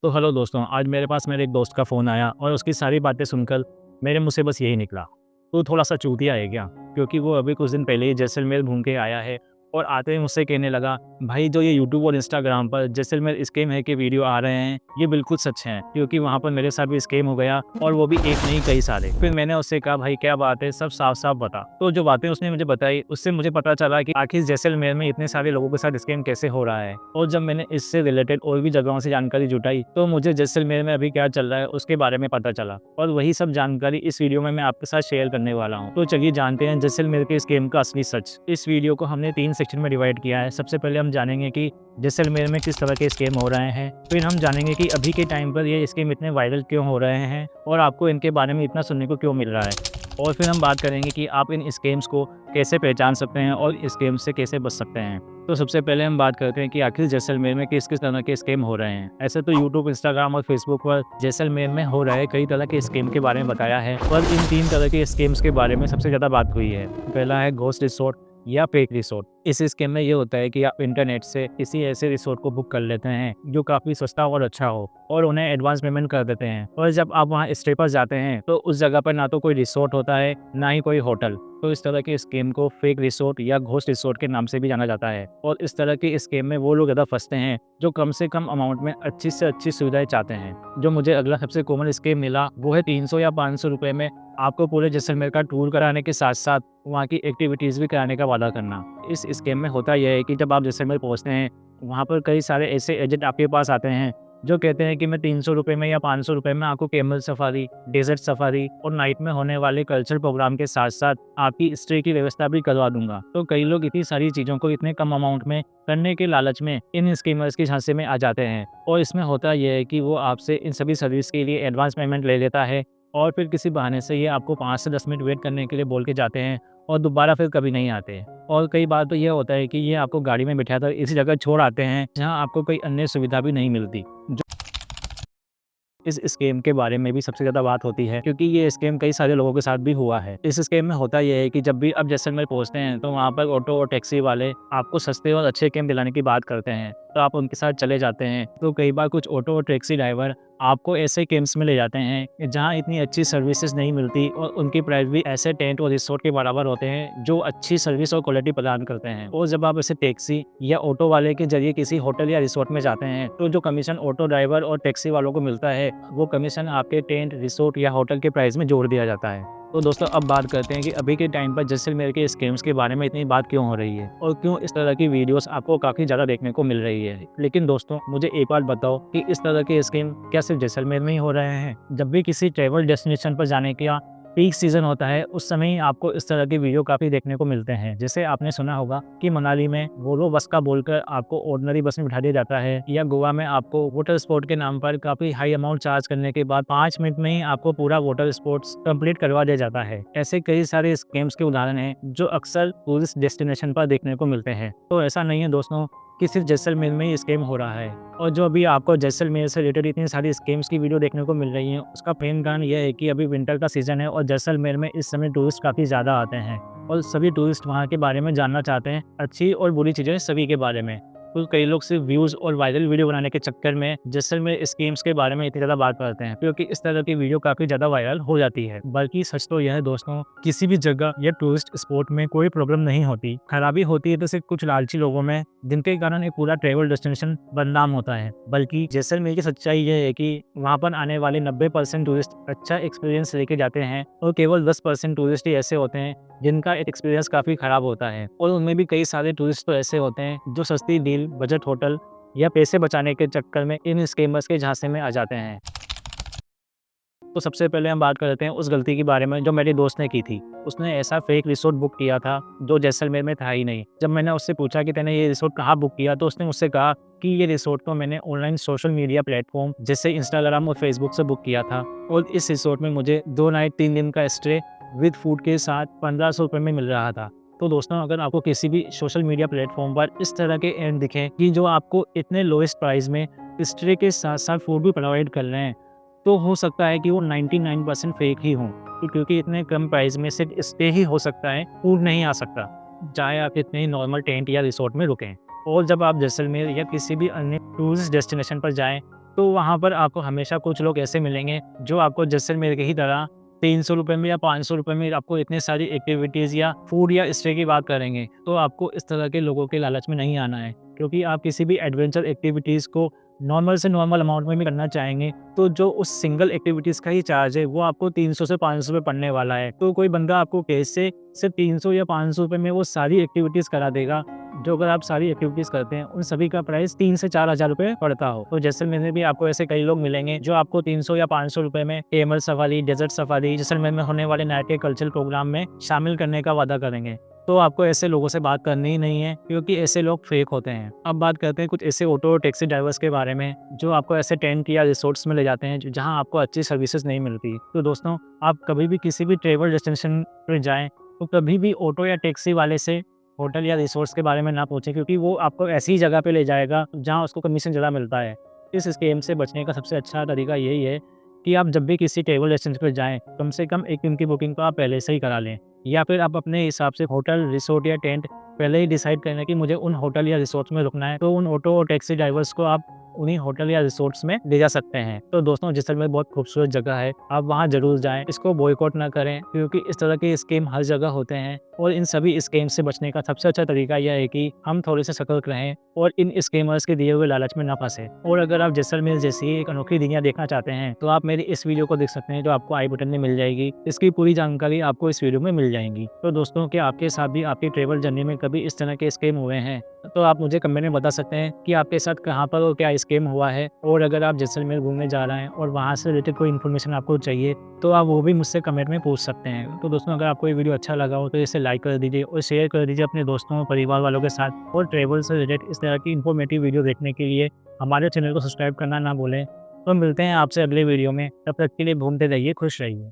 तो हेलो दोस्तों, आज मेरे पास मेरे एक दोस्त का फ़ोन आया और उसकी सारी बातें सुनकर मेरे मुँह से बस यही निकला, "तू थोड़ा-सा चूतिया है क्या?" क्योंकि वो अभी कुछ दिन पहले ही जैसलमेर घूम के आया है और आते ही मुझसे कहने लगा, "भाई जो ये यूट्यूब और इंस्टाग्राम पर जैसलमेर स्कैम है के वीडियो आ रहे हैं, ये बिल्कुल सच हैं, क्योंकि वहाँ पर मेरे साथ भी स्कैम हो गया और वो भी एक नहीं कई सारे।" फिर मैंने उससे कहा, "भाई क्या बात है? सब साफ-साफ बता।" तो जो बातें उसने मुझे बताई, उससे मुझे पता चला कि आखिर जैसलमेर में इतने सारे लोगों के साथ स्कैम कैसे हो रहा है। और जब मैंने इससे रिलेटेड और भी जगहों से जानकारी जुटाई, तो मुझे जैसलमेर में अभी क्या चल रहा है उसके बारे में पता चला और वही सब जानकारी इस वीडियो में मैं आपके साथ शेयर करने वाला हूँ। तो चलिए जानते हैं जैसलमेर के स्कैम का असली सच। इस वीडियो को हमने 3 सेक्शन में डिवाइड किया है। सबसे पहले हम जानेंगे कि जैसलमेर में किस तरह के स्कैम हो रहे हैं, फिर हम जानेंगे कि अभी के टाइम पर ये स्कैम इतने वायरल क्यों हो रहे हैं और आपको इनके बारे में इतना सुनने को क्यों मिल रहा है, और फिर हम बात करेंगे कि आप इन स्कैम्स को कैसे पहचान सकते हैं और स्कैम से कैसे बच सकते हैं। तो सबसे पहले हम बात करते हैं कि आखिर जैसलमेर में किस-किस तरह के स्कैम हो रहे हैं। ऐसे तो यूट्यूब, इंस्टाग्राम और फेसबुक पर जैसलमेर में हो रहे कई तरह के स्कैम के बारे में बताया है, पर इन 3 तरह के स्कैम्स के बारे में सबसे ज़्यादा बात हुई है। पहला है घोस्ट रिसोर्ट या फेक रिसोर्ट। इस स्कीम में ये होता है कि आप इंटरनेट से किसी ऐसे रिसोर्ट को बुक कर लेते हैं जो काफ़ी सस्ता और अच्छा हो और उन्हें एडवांस पेमेंट कर देते हैं, और जब आप वहाँ स्टे पर जाते हैं तो उस जगह पर ना तो कोई रिसोर्ट होता है, ना ही कोई होटल। तो इस तरह के स्कीम को फेक रिसोर्ट या घोस्ट रिसोर्ट के नाम से भी जाना जाता है, और इस तरह के स्कीम में वो लोग ज़्यादा फंसते हैं जो कम से कम अमाउंट में अच्छी से अच्छी सुविधाएं चाहते हैं। जो मुझे अगला सबसे कॉमन स्कीम मिला वो है 300 या 500 रुपये में आपको पूरे जैसलमेर का टूर कराने के साथ साथ वहाँ की एक्टिविटीज़ भी कराने का वादा करना। इस स्कीम में होता यह है कि जब आप जैसलमेर पहुँचते हैं, वहाँ पर कई सारे ऐसे एजेंट आपके पास आते हैं जो कहते हैं कि मैं 300 रुपये में या 500 रुपये में आपको कैमल सफारी, डेजर्ट सफारी और नाइट में होने वाले कल्चरल प्रोग्राम के साथ साथ आपकी स्टे की व्यवस्था भी करवा दूंगा। तो कई लोग इतनी सारी चीज़ों को इतने कम अमाउंट में करने के लालच में इन स्कीमर्स के झांसे में आ जाते हैं, और इसमें होता यह है कि वो आपसे इन सभी सर्विस के लिए एडवांस पेमेंट ले लेता है और फिर किसी बहाने से ये आपको 5 से 10 मिनट वेट करने के लिए बोल के जाते हैं और दोबारा फिर कभी नहीं आते। और कई बार तो ये होता है कि ये आपको गाड़ी में बिठाकर इसी जगह छोड़ आते हैं जहाँ आपको कोई अन्य सुविधा भी नहीं मिलती। इस स्कैम के बारे में भी सबसे ज़्यादा बात होती है क्योंकि ये स्कैम कई सारे लोगों के साथ भी हुआ है। इस स्कैम में होता ये है कि जब भी आप जैसलमेर पहुंचते हैं तो वहाँ पर ऑटो और टैक्सी वाले आपको सस्ते और अच्छे कैम्प दिलाने की बात करते हैं, तो आप उनके साथ चले जाते हैं। तो कई बार कुछ ऑटो और टैक्सी ड्राइवर आपको ऐसे कैंप्स में ले जाते हैं जहाँ इतनी अच्छी सर्विसेज नहीं मिलती और उनकी प्राइस भी ऐसे टेंट और रिसोर्ट के बराबर होते हैं जो अच्छी सर्विस और क्वालिटी प्रदान करते हैं। और जब आप ऐसे टैक्सी या ऑटो वाले के जरिए किसी होटल या रिसोर्ट में जाते हैं तो जो कमीशन ऑटो ड्राइवर और टैक्सी वालों को मिलता है वो कमीशन आपके टेंट, रिसोर्ट या होटल के प्राइस में जोड़ दिया जाता है। तो दोस्तों अब बात करते हैं कि अभी के टाइम पर जैसलमेर के स्कैम्स के बारे में इतनी बात क्यों हो रही है और क्यों इस तरह की वीडियोस आपको काफ़ी ज़्यादा देखने को मिल रही है। लेकिन दोस्तों मुझे एक बात बताओ कि इस तरह के स्कैम क्या सिर्फ जैसलमेर में ही हो रहे हैं? जब भी किसी ट्रैवल डेस्टिनेशन पर जाने का पीक सीजन होता है उस समय ही आपको इस तरह के वीडियो काफ़ी देखने को मिलते हैं। जैसे आपने सुना होगा कि मनाली में वोल्वो बस का बोलकर आपको ऑर्डिनरी बस में बिठा दिया जाता है, या गोवा में आपको वाटर स्पोर्ट के नाम पर काफ़ी हाई अमाउंट चार्ज करने के बाद 5 मिनट में ही आपको पूरा वाटर स्पोर्ट्स कंप्लीट करवा दिया जाता है। ऐसे कई सारे स्कैम्स के उदाहरण हैं जो अक्सर टूरिस्ट डेस्टिनेशन पर देखने को मिलते हैं। तो ऐसा नहीं है दोस्तों कि सिर्फ जैसलमेर में ही स्कैम हो रहा है, और जो अभी आपको जैसलमेर से रिलेटेड इतनी सारी स्कैम्स की वीडियो देखने को मिल रही है उसका मेन कारण यह है कि अभी विंटर का सीजन है और जैसलमेर में इस समय टूरिस्ट काफ़ी ज़्यादा आते हैं और सभी टूरिस्ट वहाँ के बारे में जानना चाहते हैं, अच्छी और बुरी चीज़ें सभी के बारे में। तो कई लोग सिर्फ व्यूज़ और वायरल वीडियो बनाने के चक्कर में जैसलमेर स्कीम्स के बारे में इतनी ज़्यादा बात करते हैं क्योंकि इस तरह की वीडियो काफ़ी ज़्यादा वायरल हो जाती है। बल्कि सच तो यह है दोस्तों, किसी भी जगह या टूरिस्ट स्पॉट में कोई प्रॉब्लम नहीं होती, खराबी होती है तो सिर्फ कुछ लालची लोगों में, जिनके कारण एक पूरा ट्रैवल डेस्टिनेशन बदनाम होता है। बल्कि जैसलमेर की सच्चाई यह है कि वहाँ पर आने वाले 90% टूरिस्ट अच्छा एक्सपीरियंस लेके जाते हैं और केवल 10% टूरिस्ट ही ऐसे होते हैं जिनका एक्सपीरियंस काफ़ी ख़राब होता है, और उनमें भी कई सारे टूरिस्ट तो ऐसे होते हैं जो सस्ती डील, बजट होटल या पैसे बचाने के चक्कर में इन स्कैमर्स के झांसे में आ जाते हैं। तो सबसे पहले हम बात कर लेते हैं उस गलती के बारे में जो मेरे दोस्त ने की थी। उसने ऐसा फेक रिसोर्ट बुक किया था जो जैसलमेर में था ही नहीं। जब मैंने उससे पूछा कि तूने ये रिसोर्ट कहाँ बुक किया, तो उसने मुझसे कहा कि ये रिसोर्ट तो मैंने ऑनलाइन सोशल मीडिया प्लेटफॉर्म जैसे इंस्टाग्राम और फेसबुक से बुक किया था, और इस रिसोर्ट में मुझे 2 नाइट 3 दिन का स्टे विद फूड के साथ 1500 रुपये में मिल रहा था। तो दोस्तों अगर आपको किसी भी सोशल मीडिया प्लेटफॉर्म पर इस तरह के एड दिखें कि जो आपको इतने लोएस्ट प्राइस में स्टे के साथ साथ फूड भी प्रोवाइड कर रहे हैं, तो हो सकता है कि वो 99% फेक ही हों, क्योंकि इतने कम प्राइस में सिर्फ स्टे ही हो सकता है, फूड नहीं आ सकता, चाहे आप इतने ही नॉर्मल टेंट या रिसोर्ट में रुकें। और जब आप जैसलमेर या किसी भी अन्य टूरिस्ट डेस्टिनेशन पर जाएं तो वहाँ पर आपको हमेशा कुछ लोग ऐसे मिलेंगे जो आपको जैसलमेर की ही तरह 300 रुपए में या 500 रुपए में आपको इतनी सारी एक्टिविटीज़ या फूड या स्टे की बात करेंगे। तो आपको इस तरह के लोगों के लालच में नहीं आना है, क्योंकि आप किसी भी एडवेंचर एक्टिविटीज़ को नॉर्मल से नॉर्मल अमाउंट में भी करना चाहेंगे, तो जो उस सिंगल एक्टिविटीज़ का ही चार्ज है वो आपको 300 से 500 रुपए पड़ने वाला है। तो कोई बंदा आपको कैश से सिर्फ 300 या 500 रुपए में वो सारी एक्टिविटीज़ करा देगा, जो अगर आप सारी एक्टिविटीज़ करते हैं उन सभी का प्राइस 3 से 4,000 रुपए पड़ता हो। तो जैसलमेर में भी आपको ऐसे कई लोग मिलेंगे जो आपको 300 या 500 रुपए में camel safari, desert safari, Jaisalmer में होने वाले नाइट के कल्चरल प्रोग्राम में शामिल करने का वादा करेंगे। तो आपको ऐसे लोगों से बात करनी ही नहीं है, क्योंकि ऐसे लोग फेक होते हैं। अब बात करते हैं कुछ ऐसे ऑटो और टैक्सी ड्राइवर्स के बारे में जो आपको ऐसे टेंट या रिसोर्ट्स में ले जाते हैं जहां आपको अच्छी सर्विसेज नहीं मिलती। तो दोस्तों, आप कभी भी किसी भी ट्रेवल डेस्टिनेशन पर जाएं तो कभी भी ऑटो या टैक्सी वाले से होटल या रिसोर्ट्स के बारे में ना पूछें, क्योंकि वो आपको ऐसी जगह पे ले जाएगा जहाँ उसको कमीशन ज़्यादा मिलता है। इस स्कैम से बचने का सबसे अच्छा तरीका यही है कि आप जब भी किसी ट्रैवल डेस्टिनेशन पर जाएँ, कम से कम 1 दिन की बुकिंग तो आप पहले से ही करा लें, या फिर आप अपने हिसाब से होटल, रिसोर्ट या टेंट पहले ही डिसाइड कर लें कि मुझे उन होटल या रिसोर्ट्स में रुकना है। तो उन ऑटो और टैक्सी ड्राइवर्स को आप उन्हीं होटल या रिसोर्ट्स में ले जा सकते हैं। तो दोस्तों, जैसलमेर बहुत खूबसूरत जगह है, आप वहाँ ज़रूर जाएँ। इसको बॉयकॉट ना करें, क्योंकि इस तरह के स्कैम हर जगह होते हैं और इन सभी स्कैम से बचने का सबसे अच्छा तरीका यह है कि हम थोड़े से सतर्क रहें और इन स्कैमर्स के दिए हुए लालच में ना फंसें। और अगर आप जैसलमेर जैसी एक अनोखी दुनिया देखना चाहते हैं तो आप मेरी इस वीडियो को देख सकते हैं, जो आपको आई बटन में मिल जाएगी। इसकी पूरी जानकारी आपको इस वीडियो में मिल जाएगी। तो दोस्तों, क्या आपके साथ भी आपकी ट्रैवल जर्नी में कभी इस तरह के स्कैम हुए हैं? तो आप मुझे कमेंट में बता सकते हैं कि आपके साथ कहाँ पर और क्या स्कैम हुआ है। और अगर आप जैसलमेर घूमने जा रहे हैं और वहाँ से रिलेटेड कोई इन्फॉर्मेशन आपको चाहिए तो आप वो भी मुझसे कमेंट में पूछ सकते हैं। तो दोस्तों, अगर आपको ये वीडियो अच्छा लगा हो तो इसे लाइक कर दीजिए और शेयर कर दीजिए अपने दोस्तों और परिवार वालों के साथ। और ट्रैवल से रिलेटेड इस तरह की इन्फॉर्मेटिव वीडियो देखने के लिए हमारे चैनल को सब्सक्राइब करना ना भूलें। तो मिलते हैं आपसे अगले वीडियो में, तब तक के लिए घूमते रहिए, खुश रहिए।